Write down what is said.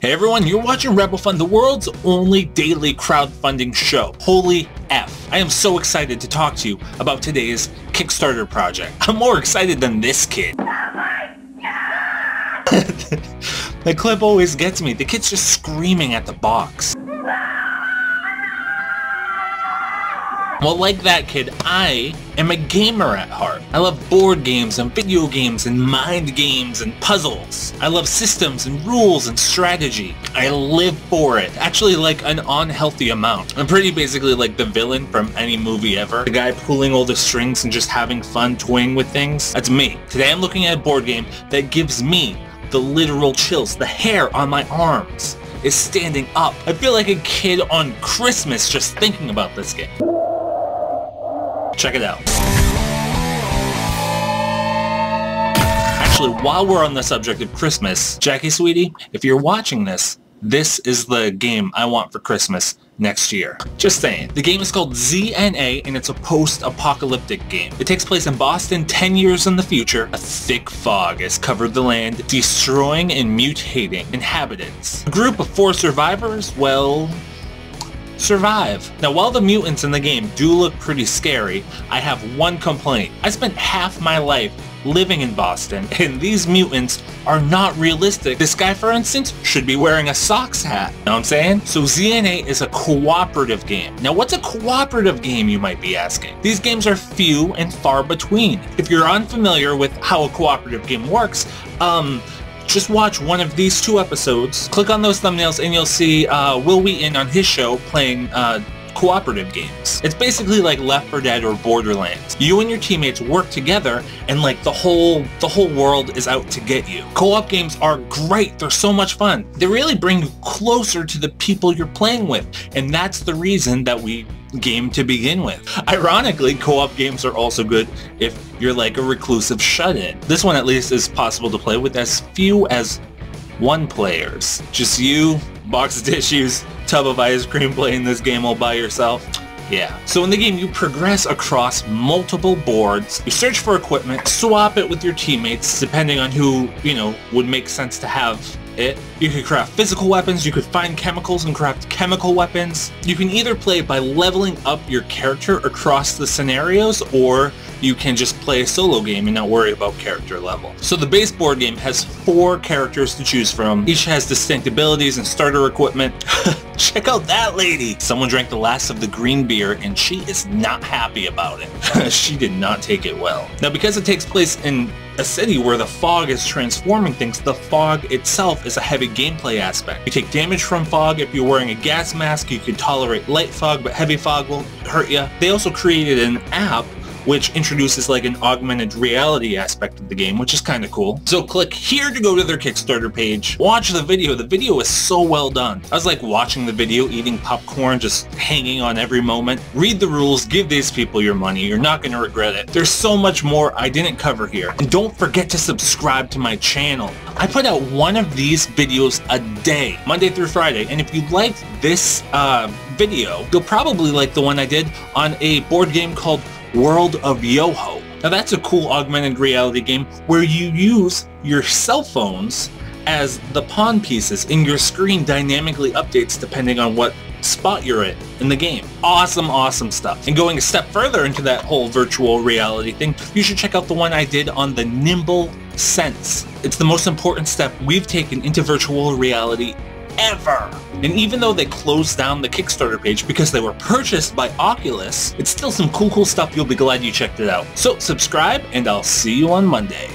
Hey everyone, you're watching Rebel Fund, the world's only daily crowdfunding show. Holy F. I am so excited to talk to you about today's Kickstarter project. I'm more excited than this kid. The clip always gets me. The kid's just screaming at the box. Well, like that kid, I am a gamer at heart. I love board games and video games and mind games and puzzles. I love systems and rules and strategy. I live for it. Actually, like an unhealthy amount. I'm pretty basically like the villain from any movie ever. The guy pulling all the strings and just having fun toying with things. That's me. Today I'm looking at a board game that gives me the literal chills. The hair on my arms is standing up. I feel like a kid on Christmas just thinking about this game. Check it out. Actually, while we're on the subject of Christmas, Jackie, sweetie, if you're watching this, this is the game I want for Christmas next year. Just saying. The game is called ZNA and it's a post-apocalyptic game. It takes place in Boston 10 years in the future. A thick fog has covered the land, destroying and mutating inhabitants. A group of 4 survivors, well, survive. Now, while the mutants in the game do look pretty scary, I have one complaint. I spent half my life living in Boston, and these mutants are not realistic. This guy, for instance, should be wearing a socks hat. Know what I'm saying? So ZNA is a cooperative game. Now, what's a cooperative game, you might be asking? These games are few and far between. If you're unfamiliar with how a cooperative game works, just watch one of these 2 episodes, click on those thumbnails, and you'll see Will Wheaton on his show playing cooperative games. It's basically like Left 4 Dead or Borderlands. You and your teammates work together and like the whole world is out to get you. Co-op games are great. They're so much fun. They really bring you closer to the people you're playing with, and that's the reason that we game to begin with. Ironically, co-op games are also good if you're like a reclusive shut-in. This one at least is possible to play with as few as 1 players. Just you, box of tissues, tub of ice cream, playing this game all by yourself. Yeah. So in the game, you progress across multiple boards, you search for equipment, swap it with your teammates, depending on who, would make sense to have it. You could craft physical weapons, you could find chemicals and craft chemical weapons. You can either play by leveling up your character across the scenarios, or you can just play a solo game and not worry about character level. So the base board game has 4 characters to choose from. Each has distinct abilities and starter equipment. Check out that lady! Someone drank the last of the green beer and she is not happy about it. She did not take it well. Now, because it takes place in a city where the fog is transforming things, the fog itself is a heavy gameplay aspect. You take damage from fog. If you're wearing a gas mask, you can tolerate light fog, but heavy fog will hurt you. They also created an app which introduces like an augmented reality aspect of the game, which is kind of cool. So click here to go to their Kickstarter page. Watch the video. The video is so well done. I was like watching the video, eating popcorn, just hanging on every moment. Read the rules, give these people your money. You're not going to regret it. There's so much more I didn't cover here. And don't forget to subscribe to my channel. I put out one of these videos a day, Monday through Friday. And if you liked this video, you'll probably like the one I did on a board game called World of Yoho. Now that's a cool augmented reality game where you use your cell phones as the pawn pieces and your screen dynamically updates depending on what spot you're in the game. Awesome, awesome stuff. And going a step further into that whole virtual reality thing, you should check out the one I did on the Nimble Sense. It's the most important step we've taken into virtual reality ever. And even though they closed down the Kickstarter page because they were purchased by Oculus, it's still some cool stuff. You'll be glad you checked it out. So subscribe and I'll see you on Monday.